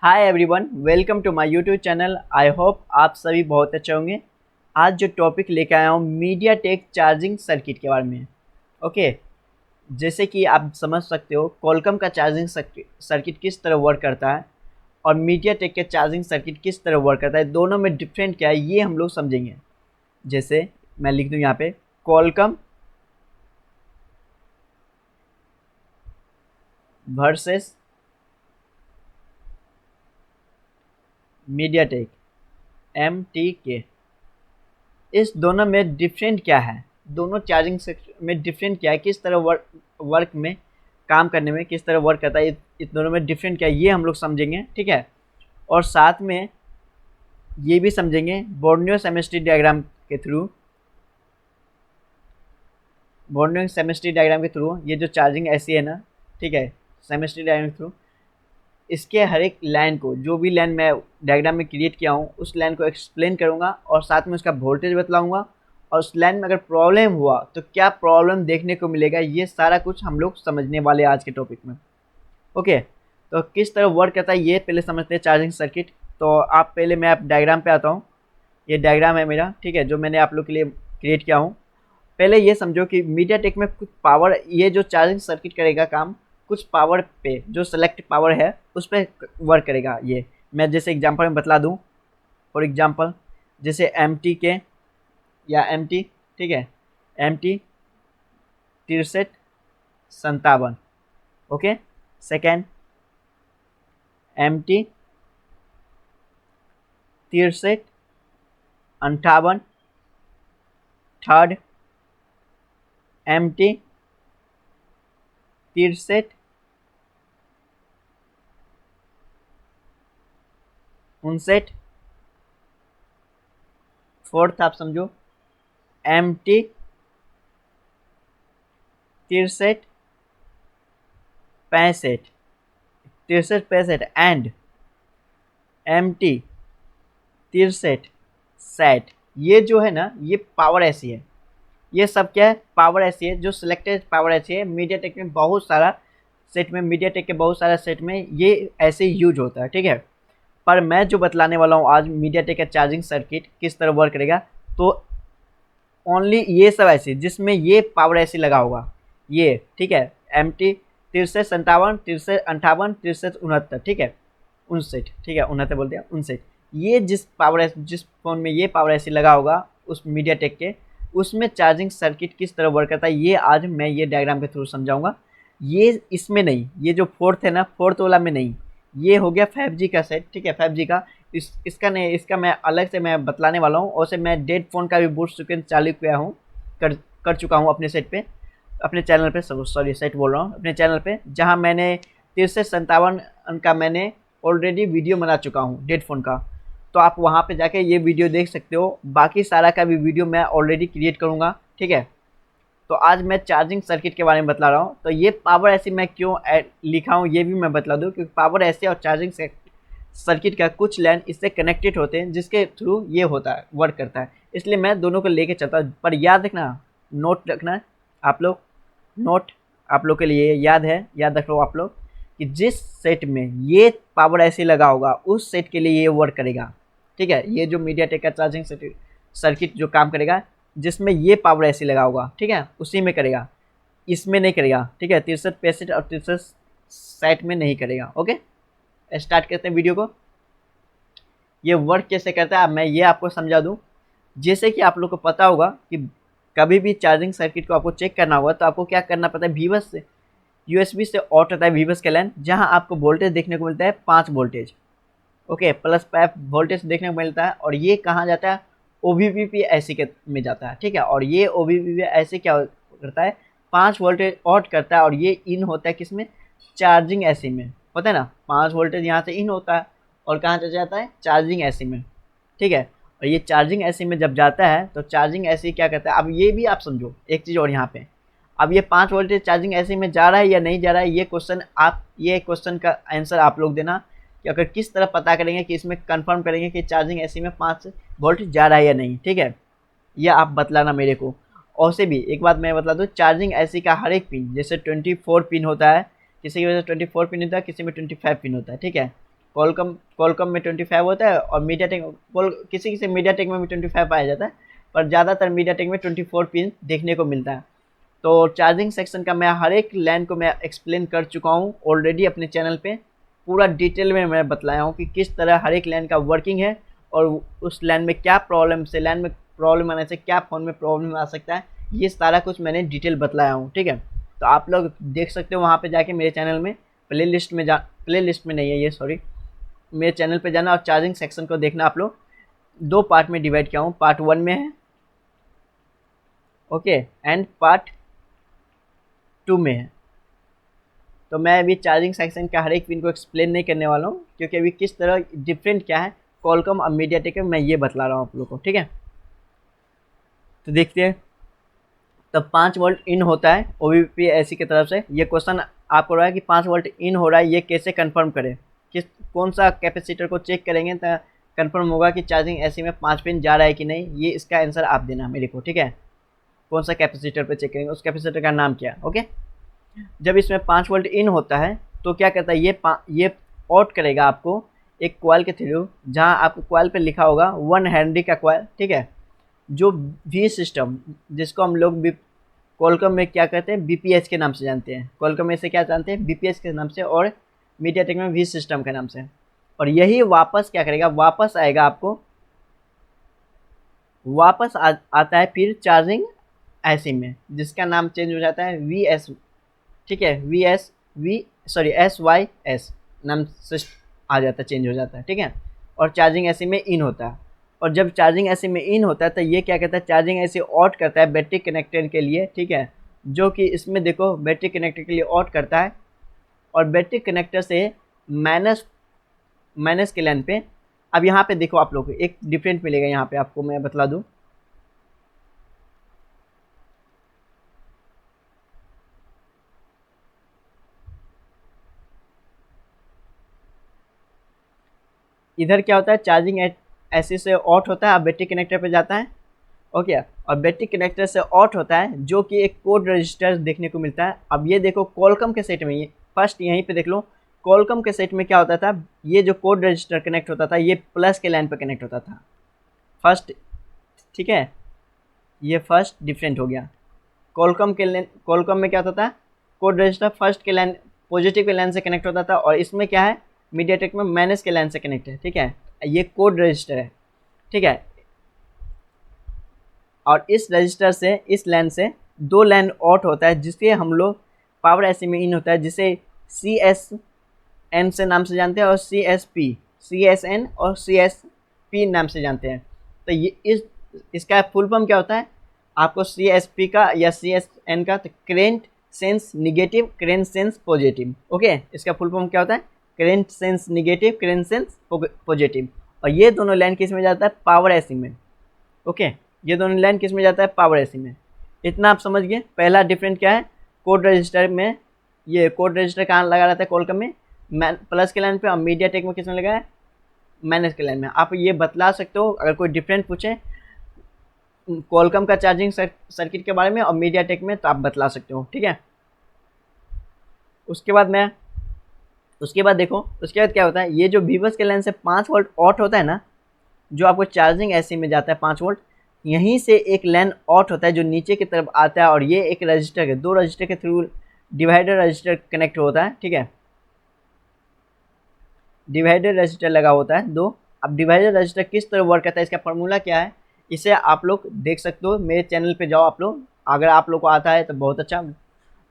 Hi everyone, welcome to my YouTube channel. I hope आप सभी बहुत अच्छे होंगे। आज जो टॉपिक लेके आया हूँ मीडिया टेक चार्जिंग सर्किट के बारे में। ओके, जैसे कि आप समझ सकते हो कॉलकॉम का चार्जिंग सर्किट किस तरह वर्क करता है और मीडिया टेक के चार्जिंग सर्किट किस तरह वर्क करता है, दोनों में डिफरेंट क्या है ये हम लोग समझेंगे। जैसे मैं लिख दूँ यहाँ पे Qualcomm versus media take MTK। इस दोनों में डिफरेंट क्या है, दोनों चार्जिंग में डिफरेंट क्या है, किस तरह वर्क में काम करने में किस तरह वर्क करता है, इस दोनों में डिफरेंट क्या है ये हम लोग समझेंगे। ठीक है, और साथ में ये भी समझेंगे बोर्नियो सेमेस्ट्री डायग्राम के थ्रू। बोर्नियो सेमेस्ट्री डायग्राम के थ्रू ये जो चार्जिंग ऐसी है ना, ठीक है, सेमेस्ट्री डायग्राम के थ्रू इसके हर एक लाइन को, जो भी लाइन मैं डायग्राम में क्रिएट किया हूँ उस लाइन को एक्सप्लेन करूँगा और साथ में उसका वोल्टेज बतलाऊँगा और उस लाइन में अगर प्रॉब्लम हुआ तो क्या प्रॉब्लम देखने को मिलेगा, ये सारा कुछ हम लोग समझने वाले आज के टॉपिक में। ओके, तो किस तरह वर्क करता है ये पहले समझते हैं चार्जिंग सर्किट। तो आप पहले मैं आप डायग्राम पे आता हूँ। ये डायग्राम है मेरा, ठीक है, जो मैंने आप लोग के लिए क्रिएट किया हूँ। पहले ये समझो कि मीडिया टेक में कुछ पावर, ये जो चार्जिंग सर्किट करेगा काम कुछ पावर पे, जो सेलेक्ट पावर है उस पर वर्क करेगा। ये मैं जैसे एग्जांपल में बतला दूं। फॉर एग्जांपल जैसे MTK या MT, ठीक है, MT 6357। Okay, second MT 6358। Third MT 6359। Fourth आप समझो MT 6365 एंड MT 6360। ये जो है ना, ये पावर ऐसी है, ये सब क्या है, पावर ऐसी है जो सिलेक्टेड पावर ऐसी है। मीडिया टेक में बहुत सारा सेट में, मीडिया टेक के बहुत सारा सेट में ये ऐसे यूज होता है। ठीक है, पर मैं जो बतलाने वाला हूँ आज मीडिया टेक का चार्जिंग सर्किट किस तरह वर्क करेगा, तो ओनली ये सब ऐसे जिसमें ये पावर ऐसी लगा होगा ये, ठीक है, MT 6357 6358 6369, ठीक है, 59, ठीक है, 69 बोल दिया, 59। ये जिस जिस फोन में ये पावर ऐसी लगा होगा उस मीडिया टेक के, उसमें चार्जिंग सर्किट किस तरह वर्क करता है ये आज मैं ये डायग्राम के थ्रू समझाऊंगा। ये इसमें नहीं, ये जो फोर्थ है ना, फोर्थ वाला में नहीं, ये हो गया 5G का सेट। ठीक है, 5G का इसका नहीं, इसका मैं अलग से मैं बतलाने वाला हूँ। और से मैं डेड फोन का भी बूट सेकेंड चालू किया हूँ, कर चुका हूँ अपने सेट पे, अपने चैनल पे, सॉरी सेट बोल रहा हूँ, अपने चैनल पे, जहाँ मैंने 6357 का मैंने ऑलरेडी वीडियो बना चुका हूँ डेड फोन का। तो आप वहाँ पे जाके ये वीडियो देख सकते हो। बाकी सारा का भी वीडियो मैं ऑलरेडी क्रिएट करूँगा। ठीक है, तो आज मैं चार्जिंग सर्किट के बारे में बतला रहा हूँ। तो ये पावर ऐसी मैं क्यों लिखा हूँ ये भी मैं बतला दूँ, क्योंकि पावर ऐसे और चार्जिंग सर्किट का कुछ लाइन इससे कनेक्टेड होते हैं जिसके थ्रू ये होता है, वर्क करता है। इसलिए मैं दोनों को लेके चलता हूँ। पर याद रखना, नोट रखना है आप लोग, नोट आप लोग के लिए याद है, याद रखो आप लोग कि जिस सेट में ये पावर ऐसे लगा होगा उस सेट के लिए ये वर्क करेगा। ठीक है, ये जो मीडिया टेक का चार्जिंग सर्किट जो काम करेगा जिसमें ये पावर ऐसे लगा होगा, ठीक है, उसी में करेगा, इसमें नहीं करेगा। ठीक है, 6365 और 6360 में नहीं करेगा। ओके, स्टार्ट करते हैं वीडियो को। ये वर्क कैसे करता है मैं ये आपको समझा दूं। जैसे कि आप लोग को पता होगा कि कभी भी चार्जिंग सर्किट को आपको चेक करना होगा तो आपको क्या करना पड़ता है, वीबस से, USB से ऑट होता है वीबस का लाइन, जहां आपको वोल्टेज देखने को मिलता है 5 वोल्टेज। ओके, प्लस 5 वोल्टेज देखने को मिलता है और ये कहाँ जाता है, OBPPIC के में जाता है। ठीक है, और ये OBPPIC क्या करता है, 5 वोल्टेज ऑट करता है और ये इन होता है किसमें, चार्जिंग ऐसी में, पता है ना, 5 वोल्टेज यहाँ से इन होता है और कहाँ चला जाता है, चार्जिंग ऐसी में। ठीक है, और ये चार्जिंग ऐसी में जब जाता है तो चार्जिंग ऐसी क्या करता है, अब ये भी आप समझो एक चीज़ और यहाँ पे, अब ये 5 वोल्टेज चार्जिंग ऐसी में जा रहा है या नहीं जा रहा है, ये क्वेश्चन का आंसर आप लोग देना कि अगर किस तरह पता करेंगे कि इसमें कंफर्म करेंगे कि चार्जिंग ऐसी में 5 वोल्ट जा रहा है या नहीं। ठीक है, यह आप बतलाना मेरे को। और से भी एक बात मैं बता दूँ, चार्जिंग ऐसी का हर एक पिन, जैसे 24 पिन होता है, किसी की वजह से 24 पिन होता है, किसी में 25 पिन होता है। ठीक है, कॉलकॉम में 25 होता है और मीडियाटेक किसी किसी मीडियाटेक में भी 25 पाया जाता है, पर ज़्यादातर मीडियाटेक में 24 पिन देखने को मिलता है। तो चार्जिंग सेक्शन का मैं हर एक लैन को मैं एक्सप्लेन कर चुका हूँ ऑलरेडी अपने चैनल पे, पूरा डिटेल में मैं बतलाया हूँ कि किस तरह हर एक लैन का वर्किंग है और उस लैन में क्या प्रॉब्लम से, लैन में प्रॉब्लम आने से क्या फ़ोन में प्रॉब्लम आ सकता है, ये सारा कुछ मैंने डिटेल बतलाया हूँ। ठीक है, तो आप लोग देख सकते हो वहाँ पे जाके मेरे चैनल में प्ले लिस्ट में नहीं है ये, सॉरी, मेरे चैनल पे जाना और चार्जिंग सेक्शन को देखना। आप लोग 2 पार्ट में डिवाइड किया हूँ, पार्ट 1 में है, ओके, एंड पार्ट 2 में है। तो मैं अभी चार्जिंग सेक्शन का हर एक पिन को एक्सप्लेन नहीं करने वाला हूँ, क्योंकि अभी किस तरह डिफरेंट क्या है कॉलकॉम और मीडियाटेक में, मैं ये बतला रहा हूँ आप लोग को। ठीक है, तो देखते हैं। तब 5 वोल्ट इन होता है OBPSC की तरफ से। ये क्वेश्चन आपको रहा है कि 5 वोल्ट इन हो रहा है, ये कैसे कंफर्म करें, कौन सा कैपेसिटर को चेक करेंगे तो कंफर्म होगा कि चार्जिंग ऐसी में 5 पिन जा रहा है कि नहीं। ये इसका आंसर आप देना मेरे को। ठीक है, कौन सा कैपेसिटर पे चेक करेंगे, उस कैपेसिटर का नाम क्या है। ओके, जब इसमें 5 वोल्ट इन होता है तो क्या करता है, ये आउट करेगा आपको एक कॉइल के थ्रू, जहाँ आपको कॉइल पे लिखा होगा 1 हेनरी का कॉइल। ठीक है, जो वी सिस्टम, जिसको हम लोग कॉलकॉम में क्या कहते हैं, BPH के नाम से जानते हैं, कॉलकॉम में से क्या जानते हैं, BPH के नाम से, और मीडियाटेक में वी सिस्टम के नाम से। और यही वापस क्या करेगा, वापस आएगा आपको, आता है फिर चार्जिंग ऐसी में, जिसका नाम चेंज हो जाता है VS। ठीक है, SYS नाम से आ जाता है, चेंज हो जाता है। ठीक है, और चार्जिंग ऐसी में इन होता है। और जब चार्जिंग ऐसी में इन होता है तो ये क्या कहता है, चार्जिंग ऐसी आउट करता है बैटरी कनेक्टर के लिए। ठीक है, जो कि इसमें देखो बैटरी कनेक्टर के लिए आउट करता है, और बैटरी कनेक्टर से माइनस के लाइन पे। अब यहाँ पे देखो आप लोग को एक डिफरेंट मिलेगा, यहाँ पे आपको मैं बतला दूँ। इधर क्या होता है, चार्जिंग ऐसे से आउट होता है, अब बैटरी कनेक्टर पे जाता है। ओके, और बैटरी कनेक्टर से आउट होता है, जो कि एक कोड रजिस्टर देखने को मिलता है। अब ये देखो कॉलकॉम के सेट में, ये फर्स्ट यहीं पे देख लो, कॉलकॉम के सेट में क्या होता था, ये जो कोड रजिस्टर कनेक्ट होता था ये प्लस के लाइन पे कनेक्ट होता था फर्स्ट। ठीक है, ये फर्स्ट डिफरेंट हो गया। कॉलकॉम में क्या होता था, कोड रजिस्टर फर्स्ट के लाइन, पॉजिटिव के लाइन से कनेक्ट होता था, और इसमें क्या है, मीडियाटेक में माइनस के लाइन से कनेक्ट है। ठीक है, ये कोड रजिस्टर है। ठीक है, और इस रजिस्टर से, इस लाइन से 2 लाइन आउट होता है, जिससे हम लोग पावर ऐसी में इन होता है, जिसे CSN से नाम से जानते हैं, और CSN और CSP नाम से जानते हैं। तो ये इसका फुल फॉर्म क्या होता है, आपको CSP का या CSN का, तो current sense negative, current sense positive. Okay, इसका फुल फॉर्म क्या होता है, current sense negative, current sense positive. और ये दोनों लाइन किस में जाता है, पावर ऐसी में। ओके, ये दोनों लाइन किस में जाता है, पावर ऐसी में। इतना आप समझ गए। पहला डिफरेंट क्या है, कोड रजिस्टर में, ये कोड रजिस्टर कहाँ लगा रहता है, कॉलकॉम में प्लस के लाइन पे, और मीडियाटेक में किस में लगा है, माइनस के लाइन में। आप ये बतला सकते हो अगर कोई डिफरेंट पूछे कॉलकॉम का चार्जिंग सर्किट के बारे में और मीडियाटेक में, तो आप बतला सकते हो। ठीक है, उसके बाद देखो, उसके बाद क्या होता है, ये जो वीवर्स के लाइन से 5 वोल्ट आउट होता है ना, जो आपको चार्जिंग ऐसी में जाता है 5 वोल्ट, यहीं से एक लाइन आउट होता है जो नीचे की तरफ आता है, और ये एक रजिस्टर के 2 रजिस्टर के थ्रू डिवाइडर रजिस्टर कनेक्ट होता है। ठीक है, डिवाइडर रजिस्टर लगा होता है 2। अब डिवाइडर रजिस्टर किस तरह वर्क करता है, इसका फार्मूला क्या है, इसे आप लोग देख सकते हो। मेरे चैनल पे जाओ आप लोग, अगर आप लोग को आता है तो बहुत अच्छा,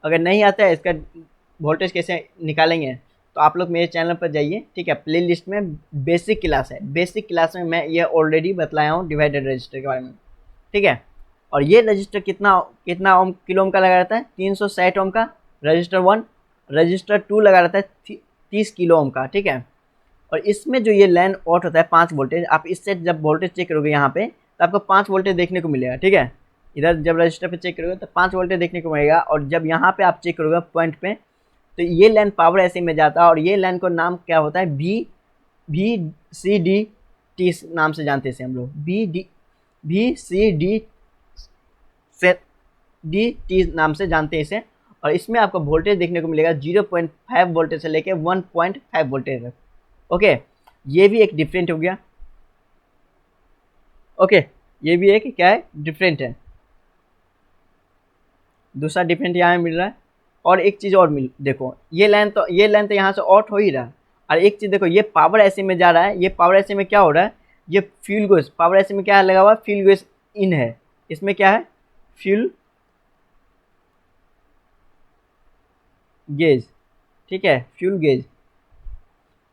अगर नहीं आता है इसका वोल्टेज कैसे निकालेंगे, तो आप लोग मेरे चैनल पर जाइए। ठीक है, प्ले लिस्ट में बेसिक क्लास है, बेसिक क्लास में मैं ये ऑलरेडी बतलाया हूँ डिवाइडर रजिस्टर के बारे में। ठीक है, और ये रजिस्टर कितना ओम किलो ओम का लगा रहता है, 360 ओम का रजिस्टर 1। रजिस्टर 2 लगा रहता है 30 किलो ओम का। ठीक है, और इसमें जो ये लाइन आउट होता है 5 वोल्टेज, आप इससे जब वोल्टेज चेक करोगे यहाँ पे, तो आपको 5 वोल्टेज देखने को मिलेगा। ठीक है, इधर जब रजिस्टर पे चेक करोगे तो 5 वोल्टेज देखने को मिलेगा, और जब यहाँ पे आप चेक करोगे पॉइंट पे, तो ये लाइन पावर ऐसे में जाता है, और ये लाइन को नाम क्या होता है, VCDT नाम से जानते हैं इसे हम लोग, VCDT नाम से जानते हैं इसे। और इसमें आपको वोल्टेज देखने को मिलेगा 0.5 वोल्टेज से लेके 1.5 वोल्टेज तक। ओके, ये भी एक डिफरेंट हो गया। ओके, ये भी एक क्या है, डिफरेंट है। दूसरा डिफरेंट यहाँ मिल रहा है। और एक चीज़ और मिल, देखो ये लाइन तो यहाँ से आउट हो ही रहा है। और एक चीज़ देखो, ये पावर ऐसे में जा रहा है, ये पावर ऐसे में क्या हो रहा है, ये फ्यूल गोज, पावर ऐसे में क्या लगा हुआ है, फ्यूल गोज इन है, इसमें क्या है, फ्यूल गेज, ठीक है, फ्यूल गेज,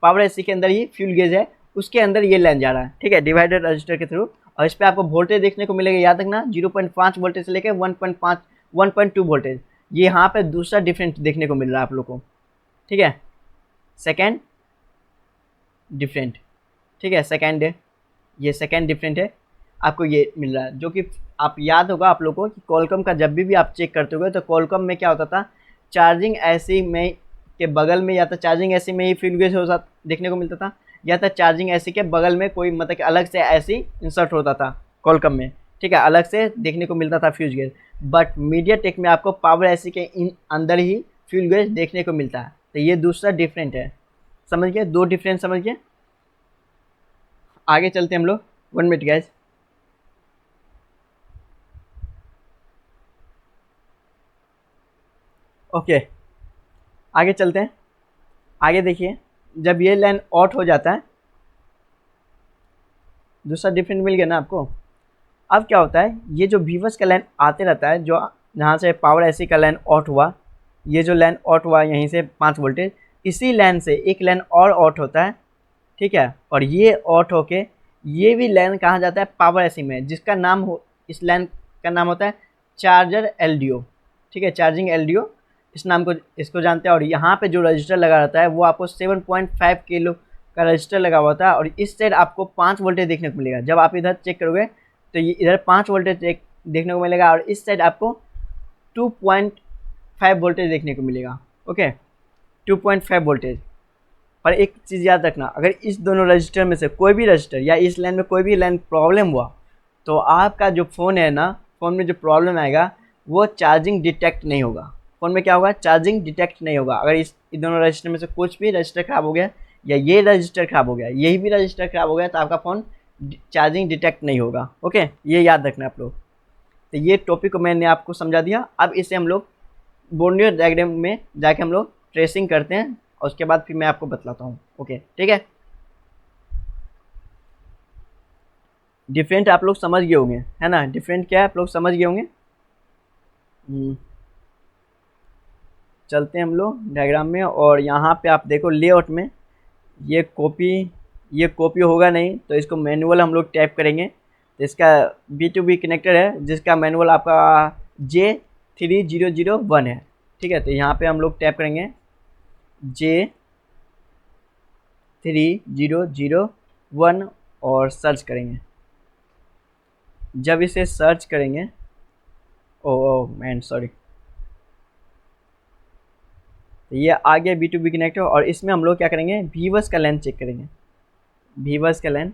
पावर एसी के अंदर ही फ्यूल गेज है, उसके अंदर ये लाइन जा रहा है, ठीक है, डिवाइडर रजिस्टर के थ्रू। और इस पर आपको वोल्टेज देखने को मिलेगा, याद रखना 0.5 वोल्टेज से लेकर 1.5 1.2 वोल्टेज। ये यहाँ पे दूसरा डिफरेंट देखने को मिल रहा है आप लोग को, ठीक है, सेकेंड डिफरेंट, ठीक है, सेकेंड है, ये सेकेंड डिफरेंट है, आपको ये मिल रहा है। जो कि आप याद होगा आप लोगों को कि कॉलकॉम का जब भी आप चेक करते हो तो कॉलकॉम में क्या होता था, चार्जिंग ऐसी में के बगल में या तो चार्जिंग ऐसी में ही फ्यूल गेज हो देखने को मिलता था, या तो चार्जिंग ऐसी के बगल में कोई मतलब कि अलग से ऐसी इंसर्ट होता था कॉलकॉम में, ठीक है, अलग से देखने को मिलता था फ्यूज गेज। बट मीडियाटेक में आपको पावर ऐसी के इन अंदर ही फ्यूल गेज देखने को मिलता है। तो ये दूसरा डिफरेंट है, समझ गए, दो डिफरेंट समझ गए। आगे चलते हैं हम लोग, 1 मिनट गैस। ओके, आगे चलते हैं। आगे देखिए, जब ये लाइन आउट हो जाता है, दूसरा डिफरेंट मिल गया ना आपको। अब क्या होता है, ये जो वीवर्स का लाइन आते रहता है, जो जहाँ से पावर ऐसी का लाइन आउट हुआ, ये जो लाइन आउट हुआ यहीं से 5 वोल्टेज, इसी लाइन से एक लाइन और आउट होता है, ठीक है, और ये आउट होके ये भी लाइन कहाँ जाता है, पावर ऐसी में, जिसका नाम हो, इस लाइन का नाम होता है चार्जर एलडीओ, ठीक है, चार्जिंग एलडीओ, इस नाम को, इसको जानते हैं। और यहाँ पे जो रजिस्टर लगा रहता है वो आपको 7.5 किलो का रजिस्टर लगा हुआ था, और इस साइड आपको 5 वोल्टेज देखने को मिलेगा। जब आप इधर चेक करोगे तो ये इधर 5 वोल्टेज देखने को मिलेगा, और इस साइड आपको 2.5 वोल्टेज देखने को मिलेगा। Okay, 2.5 voltage. पर एक चीज़ याद रखना, अगर इस दोनों रजिस्टर में से कोई भी रजिस्टर या इस लाइन में कोई भी लाइन प्रॉब्लम हुआ तो आपका जो फ़ोन है ना, फ़ोन में जो प्रॉब्लम आएगा वो चार्जिंग डिटेक्ट नहीं होगा। फ़ोन में क्या होगा, चार्जिंग डिटेक्ट नहीं होगा। अगर इस दोनों रजिस्टर में से कुछ भी रजिस्टर ख़राब हो गया, या ये रजिस्टर ख़राब हो गया, यही भी रजिस्टर ख़राब हो गया, तो आपका फ़ोन चार्जिंग डिटेक्ट नहीं होगा। ओके, ये याद रखना आप लोग। तो ये टॉपिक को मैंने आपको समझा दिया। अब इसे हम लोग बोर्नियर डायग्राम में जाके हम लोग ट्रेसिंग करते हैं, और उसके बाद फिर मैं आपको बतलाता हूँ। ओके, ठीक है। डिफरेंट आप लोग समझ गए होंगे, है ना, डिफरेंट क्या है आप लोग समझ गए होंगे। चलते हैं हम लोग डायग्राम में, और यहाँ पे आप देखो लेआउट में ये कॉपी होगा नहीं, तो इसको मैनुअल हम लोग टाइप करेंगे। तो इसका B2B कनेक्टर है, जिसका मैनुअल आपका J3001 है, ठीक है। तो यहाँ पे हम लोग टाइप करेंगे J3001 और सर्च करेंगे। जब इसे सर्च करेंगे, ओह मैन सॉरी, तो ये आ गया B2B कनेक्टर। और इसमें हम लोग क्या करेंगे, वीवर्स का लाइन चेक करेंगे, वीवर्स का लाइन,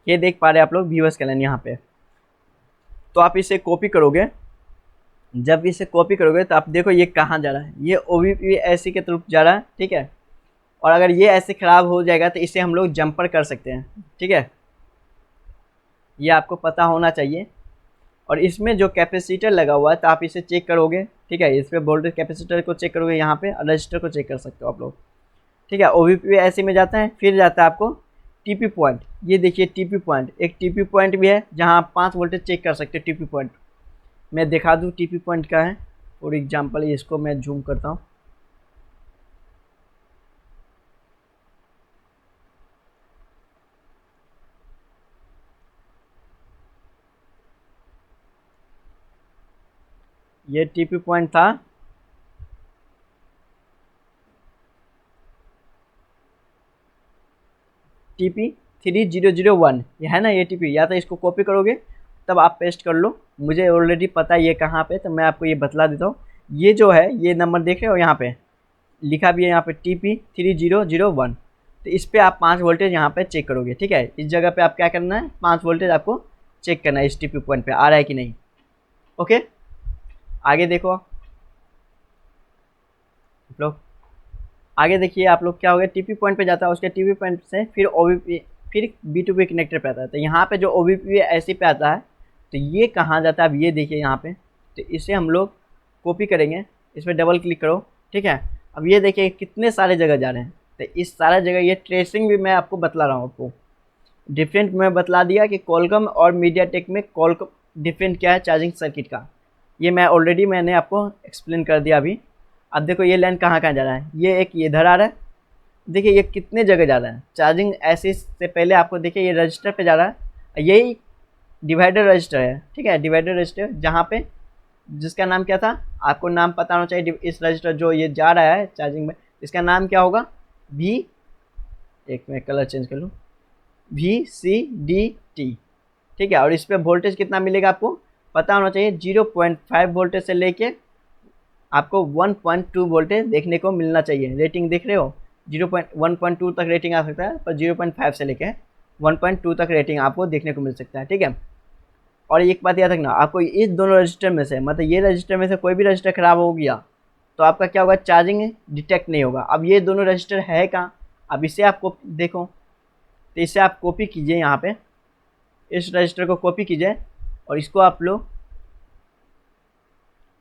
ये देख पा रहे हैं आप लोग वीवर्स का लाइन यहाँ पे। तो आप इसे कॉपी करोगे, जब इसे कॉपी करोगे तो आप देखो ये कहाँ जा रहा है, ये OBPAC के तरफ जा रहा है, ठीक है। और अगर ये ऐसे ख़राब हो जाएगा तो इसे हम लोग जंपर कर सकते हैं, ठीक है, ये आपको पता होना चाहिए। और इसमें जो कैपेसिटर लगा हुआ है तो आप इसे चेक करोगे, ठीक है, इस पर वोल्टेज कैपेसिटर को चेक करोगे, यहाँ पे रजिस्टर को चेक कर सकते हो आप लोग, ठीक है। OBPAC में जाता है, फिर जाता है आपको TP पॉइंट। ये देखिए TP पॉइंट, एक TP पॉइंट भी है जहाँ आप 5 वोल्टेज चेक कर सकते हो। TP पॉइंट मैं दिखा दूँ TP पॉइंट का है, फॉर एग्जाम्पल इसको मैं जूम करता हूँ। ये TP पॉइंट था, TP3001, ये है ना, ये TP। या तो इसको कॉपी करोगे तब आप पेस्ट कर लो, मुझे ऑलरेडी पता है ये कहाँ पे, तो मैं आपको ये बतला देता हूँ। ये जो है, ये नंबर देख रहे हो, यहाँ पे लिखा भी है, यहाँ पे TP3001। तो इस पर आप 5 वोल्टेज यहाँ पे चेक करोगे, ठीक है। इस जगह पे आप क्या करना है, 5 वोल्टेज आपको चेक करना है, इस TP पॉइंट पे आ रहा है कि नहीं। ओके, आगे देखो, आप लोग आगे देखिए, आप लोग क्या हो गया, टीपी पॉइंट पे जाता है, उसके टीपी पॉइंट से फिर ओबीपी, फिर B2B कनेक्टर पे आता है। तो यहाँ पे जो ओबीपी ऐसी पे आता है, तो ये कहाँ जाता है, अब ये देखिए यहाँ पे, तो इसे हम लोग कॉपी करेंगे, इस पर डबल क्लिक करो, ठीक है। अब ये देखिए कितने सारे जगह जा रहे हैं, तो इस सारा जगह ये ट्रेसिंग भी मैं आपको बतला रहा हूँ, आपको डिफरेंट मैं बतला दिया कि कॉलकॉम और मीडियाटेक में कॉलकॉम डिफरेंट क्या है चार्जिंग सर्किट का, ये मैंने आपको एक्सप्लेन कर दिया अभी। अब देखो ये लाइन कहाँ कहाँ जा रहा है, ये एक ये इधर आ रहा है, देखिए ये कितने जगह जा रहा है चार्जिंग ऐसे से पहले आपको देखिए ये रजिस्टर पे जा रहा है, यही डिवाइडर रजिस्टर है, ठीक है, डिवाइडर रजिस्टर जहाँ पे जिसका नाम क्या था, आपको नाम पता होना चाहिए, इस रजिस्टर जो ये जा रहा है चार्जिंग में, इसका नाम क्या होगा, वी, एक मैं कलर चेंज कर लूँ, VCDT, ठीक है। और इस पर वोल्टेज कितना मिलेगा आपको पता होना चाहिए, 0.5 वोल्टेज से लेके आपको 1.2 वोल्टेज देखने को मिलना चाहिए। रेटिंग देख रहे हो, 1.2 तक रेटिंग आ सकता है, पर 0.5 से लेके 1.2 तक रेटिंग आपको देखने को मिल सकता है, ठीक है। और एक बात याद रखना, आपको इस दोनों रजिस्टर में से, मतलब ये रजिस्टर में से कोई भी रजिस्टर खराब हो गया तो आपका क्या होगा, चार्जिंग डिटेक्ट नहीं होगा। अब ये दोनों रजिस्टर है कहाँ, अब इसे आपको देखो, तो इसे आप कॉपी कीजिए, यहाँ पे इस रजिस्टर को कॉपी कीजिए और इसको आप लोग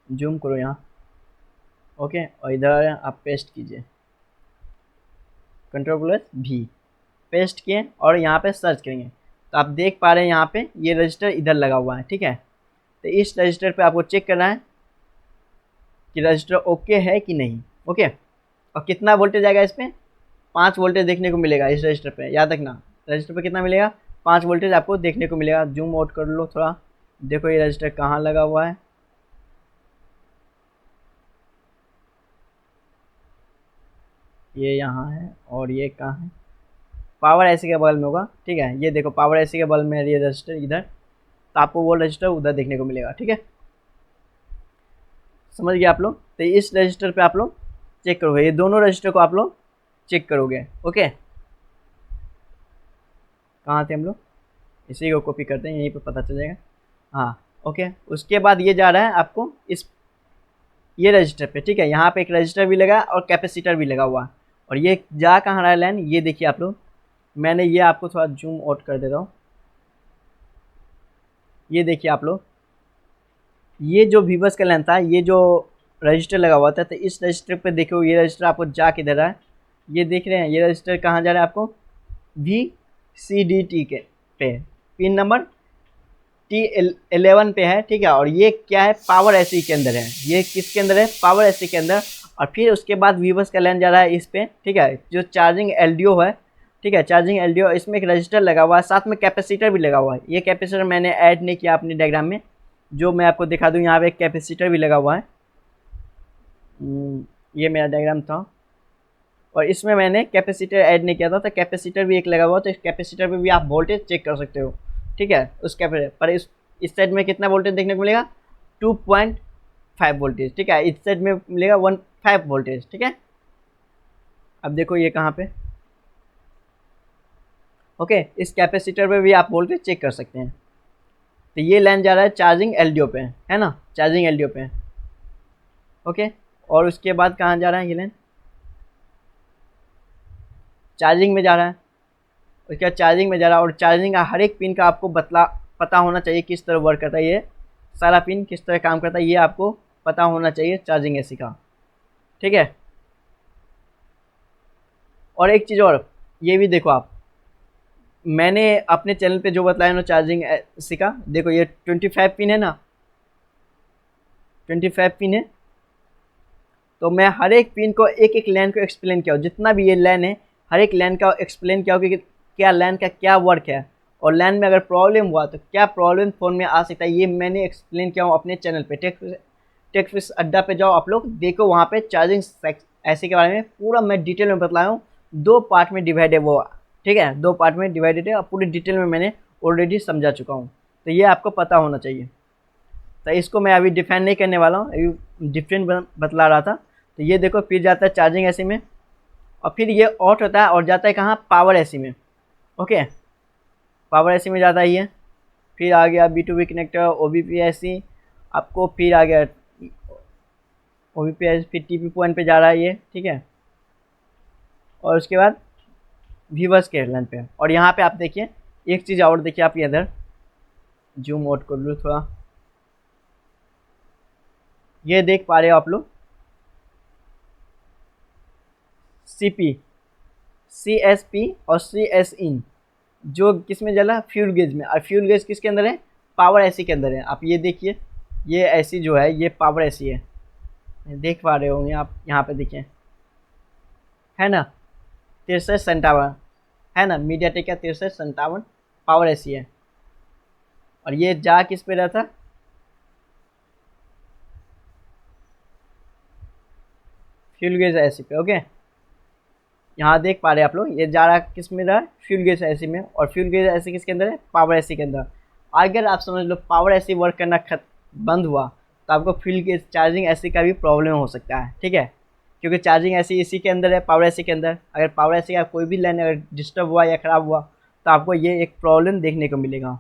जूम करो यहाँ, ओके, और इधर आप पेस्ट कीजिए, Ctrl+V, पेस्ट किए और यहाँ पे सर्च करेंगे, तो आप देख पा रहे हैं यहाँ पे ये रजिस्टर इधर लगा हुआ है, ठीक है। तो इस रजिस्टर पे आपको चेक करना है कि रजिस्टर ओके है कि नहीं, ओके। और कितना वोल्टेज आएगा इस पर, 5 वोल्टेज देखने को मिलेगा इस रजिस्टर पे, याद रखना रजिस्टर पे कितना मिलेगा, 5 वोल्टेज आपको देखने को मिलेगा। जूम आउट कर लो थोड़ा, देखो ये रजिस्टर कहाँ लगा हुआ है, ये यहाँ है और ये कहाँ है, पावर ऐसी के बगल में होगा, ठीक है। ये देखो पावर ऐसी के बगल में है ये रजिस्टर इधर, तो आपको वो रजिस्टर उधर देखने को मिलेगा, ठीक है, समझ गए आप लोग। तो इस रजिस्टर पे आप लोग चेक करोगे, ये दोनों रजिस्टर को आप लोग चेक करोगे, ओके। कहाँ थे हम लोग, इसी को कॉपी करते हैं, यहीं पे पता चल जाएगा, हाँ, ओके। उसके बाद ये जा रहा है आपको इस ये रजिस्टर पे, ठीक है, यहाँ पे एक रजिस्टर भी लगा और कैपेसिटर भी लगा हुआ है। और ये जा कहाँ रहा है लाइन, ये देखिए आप लोग, मैंने ये आपको थोड़ा जूम आउट कर देता हूँ, ये देखिए आप लोग, ये जो वीवर्स का लाइन था, ये जो रजिस्टर लगा हुआ था, तो इस रजिस्टर पे देखो ये रजिस्टर आपको जा किधर रहा है, ये देख रहे हैं ये रजिस्टर कहाँ जा रहा है आपको, VCDT के पे पिन नंबर T11 पे है, ठीक है। और ये क्या है, पावर एसी के अंदर है, ये किसके अंदर है, पावर एसी के अंदर। और फिर उसके बाद वीवर्स का लाइन जा रहा है इस पे, ठीक है, जो चार्जिंग LDO है, ठीक है, चार्जिंग LDO, इसमें एक रजिस्टर लगा हुआ है, साथ में कैपेसिटर भी लगा हुआ है। ये कैपेसिटर मैंने ऐड नहीं किया अपने डायग्राम में, जो मैं आपको दिखा दूँ, यहाँ पे एक कैपेसिटर भी लगा हुआ है, ये मेरा डायग्राम था और इसमें मैंने कैपेसिटर ऐड नहीं किया था, तो कैपेसिटर भी एक लगा हुआ, तो इस कैपेसिटर पे भी आप वोल्टेज चेक कर सकते हो, ठीक है। उस कैपेसिटर पर इस साइड में कितना वोल्टेज देखने को मिलेगा, 2.5 वोल्टेज, ठीक है, इस साइड में मिलेगा 1.5 वोल्टेज, ठीक है। अब देखो ये कहाँ पे, ओके, इस कैपेसिटर पे भी आप वोल्टेज चेक कर सकते हैं। तो ये लाइन जा रहा है चार्जिंग LDO पे, है ना, चार्जिंग LDO पे, ओके। और उसके बाद कहाँ जा रहा है ये लाइन, चार्जिंग में जा रहा है, उसके बाद चार्जिंग में जा रहा है। और चार्जिंग का हर एक पिन का आपको पता होना चाहिए किस तरह वर्क करता है, ये सारा पिन किस तरह काम करता है, ये आपको पता होना चाहिए चार्जिंग एसी का, ठीक है। और एक चीज़ और, ये भी देखो आप, मैंने अपने चैनल पे जो बताया ना चार्जिंग एसी का, देखो ये 25 पिन है ना, 25 पिन है, तो मैं हर एक पिन को एक एक लाइन को एक्सप्लेन किया हूँ, जितना भी ये लाइन है हर एक लाइन का एक्सप्लेन किया हो कि क्या लाइन का क्या वर्क है, और लाइन में अगर प्रॉब्लम हुआ तो क्या प्रॉब्लम फ़ोन में आ सकता है, ये मैंने एक्सप्लेन किया हूँ अपने चैनल पे। टेकफिश अड्डा पे जाओ आप लोग, देखो वहाँ पे चार्जिंग ऐसे के बारे में पूरा मैं डिटेल में बतलाया हूँ, 2 पार्ट में डिवाइड है वो, ठीक है, 2 पार्ट में डिवाइडेड है और पूरी डिटेल में मैंने ऑलरेडी समझा चुका हूँ, तो ये आपको पता होना चाहिए। तो इसको मैं अभी डिफाइन नहीं करने वाला हूँ, अभी डिफरेंट बतला रहा था। तो ये देखो फिर जाता है चार्जिंग एसी में, और फिर ये ऑट होता है और जाता है कहाँ, पावर एसी में, ओके, पावर एसी में जाता है ये। फिर आ गया B2B कनेक्टर, OBP एसी, आपको फिर आ गया OBPS फिर TP पॉइंट पे जा रहा है ये, ठीक है। और उसके बाद व्यूवर्स के हेडलाइन पे। और यहाँ पे आप देखिए एक चीज़ और देखिए, आप इधर जूम आउट कर लो थोड़ा, ये देख पा रहे हो आप लोग CP, CSP और CS इन जो किस में जला, फ्यूल गेज में। और फ्यूल गेज किसके अंदर है, पावर एसी के अंदर है। आप ये देखिए, ये एसी जो है ये पावर एसी है, देख पा रहे होंगे आप, यहाँ पे देखिए है ना 6357 है ना, मीडियाटेक का 6357 पावर एसी है। और ये जा किस पे रहा था, फ्यूल गेज एसी पे। ओके, यहाँ देख पा रहे हैं आप लोग, ये जा रहा किस में रहा, फ्यूल गेज एसी में। और फ्यूल गेज एसी किसके अंदर है, पावर एसी के अंदर। अगर आप समझ लो पावर एसी वर्क करना बंद हुआ तो आपको फ्यूल गेज चार्जिंग एसी का भी प्रॉब्लम हो सकता है, ठीक है। क्योंकि चार्जिंग एसी इसी के अंदर है, पावर एसी के अंदर। अगर पावर एसी का कोई भी लाइन अगर डिस्टर्ब हुआ या ख़राब हुआ तो आपको ये एक प्रॉब्लम देखने को मिलेगा।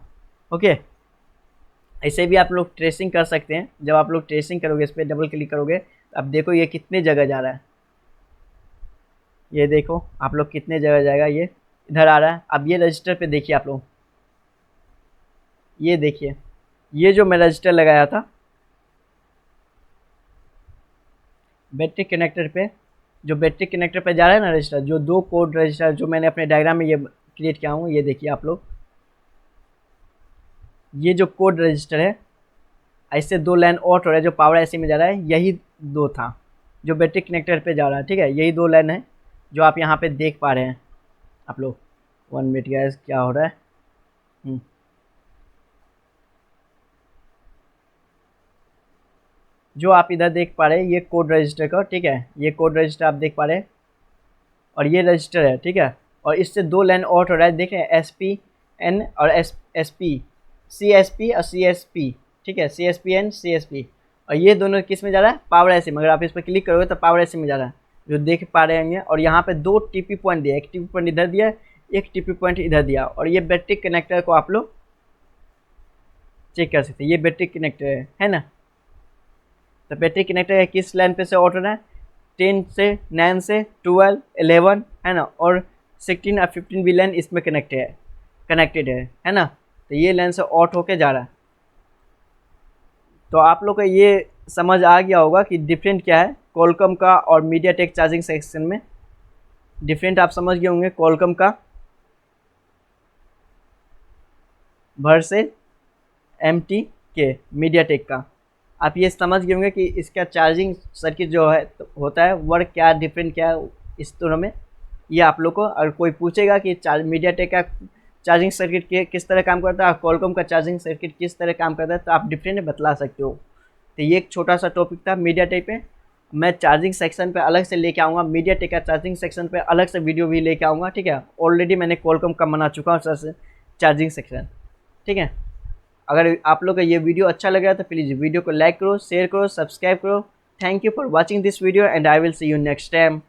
ओके, ऐसे भी आप लोग ट्रेसिंग कर सकते हैं। जब आप लोग ट्रेसिंग करोगे, इस पर डबल क्लिक करोगे तो अब देखो ये कितने जगह जा रहा है, ये देखो आप लोग कितने जगह जाएगा, ये इधर आ रहा है। अब ये रजिस्टर पे देखिए आप लोग, ये देखिए ये जो मैं रजिस्टर लगाया था बैटरी कनेक्टर पे, जो बैटरी कनेक्टर पे जा रहा है ना रजिस्टर, जो 2 कोड रजिस्टर जो मैंने अपने डायग्राम में ये क्रिएट किया हूँ, ये देखिए आप लोग, ये जो कोड रजिस्टर है ऐसे 2 लाइन आउट हो रहा है जो पावर एसी में जा रहा है, यही 2 था जो बैटरी कनेक्टर पे जा रहा है, ठीक है। यही 2 लाइन है जो आप यहाँ पे देख पा रहे हैं आप लोग। 1 मिनट गैस, क्या हो रहा है, जो आप इधर देख पा रहे हैं ये कोड रजिस्टर का, ठीक है। ये कोड रजिस्टर आप देख पा रहे हैं और ये रजिस्टर है, ठीक है। और इससे 2 लाइन आउट हो रहा है, देख रहे हैं SPN और SP, CSP और CSP, ठीक है, CSPN CSP। और ये दोनों किस में जा रहा है, पावर एसी में। अगर आप इस पर क्लिक करोगे तो पावर एसी में जा रहा है, जो देख पा रहे होंगे। और यहाँ पे 2 TP पॉइंट दिया, एक TP पॉइंट इधर दिया, एक TP पॉइंट इधर दिया। और ये बैटरी कनेक्टर को आप लोग चेक कर सकते हैं, ये बैटरी कनेक्टर है ना। तो बैटरी कनेक्टर किस लाइन पे से आउट हो रहा है, 10 से 9 से 12 11 है ना, और 16 और 15 भी लाइन इसमें कनेक्टेड है ना। तो ये लाइन से आउट होके जा रहा है। तो आप लोग को ये समझ आ गया होगा कि डिफरेंट क्या है क्वालकॉम का और मीडियाटेक चार्जिंग सेक्शन में। डिफरेंट आप समझ गए होंगे क्वालकॉम का वर्सेस MTK मीडियाटेक का। आप ये समझ गए होंगे कि इसका चार्जिंग सर्किट जो है होता है वर्क क्या डिफरेंट क्या है इस दोनों में। ये आप लोग को अगर कोई पूछेगा कि मीडियाटेक का चार्जिंग सर्किट किस तरह काम करता है और क्वालकॉम का चार्जिंग सर्किट किस तरह काम करता है, तो आप डिफरेंट बतला सकते हो। तो ये एक छोटा सा टॉपिक था मीडियाटेक पे। मैं चार्जिंग सेक्शन पे अलग से लेके आऊँगा, मीडियाटेक का चार्जिंग सेक्शन पे अलग से वीडियो भी लेके आऊँगा, ठीक है। ऑलरेडी मैंने क्वालकॉम का बना चुका हूँ सर चार्जिंग सेक्शन, ठीक है। अगर आप लोग का ये वीडियो अच्छा लगा तो प्लीज़ वीडियो को लाइक करो, शेयर करो, सब्सक्राइब करो। Thank you for watching this video and I will see you next time.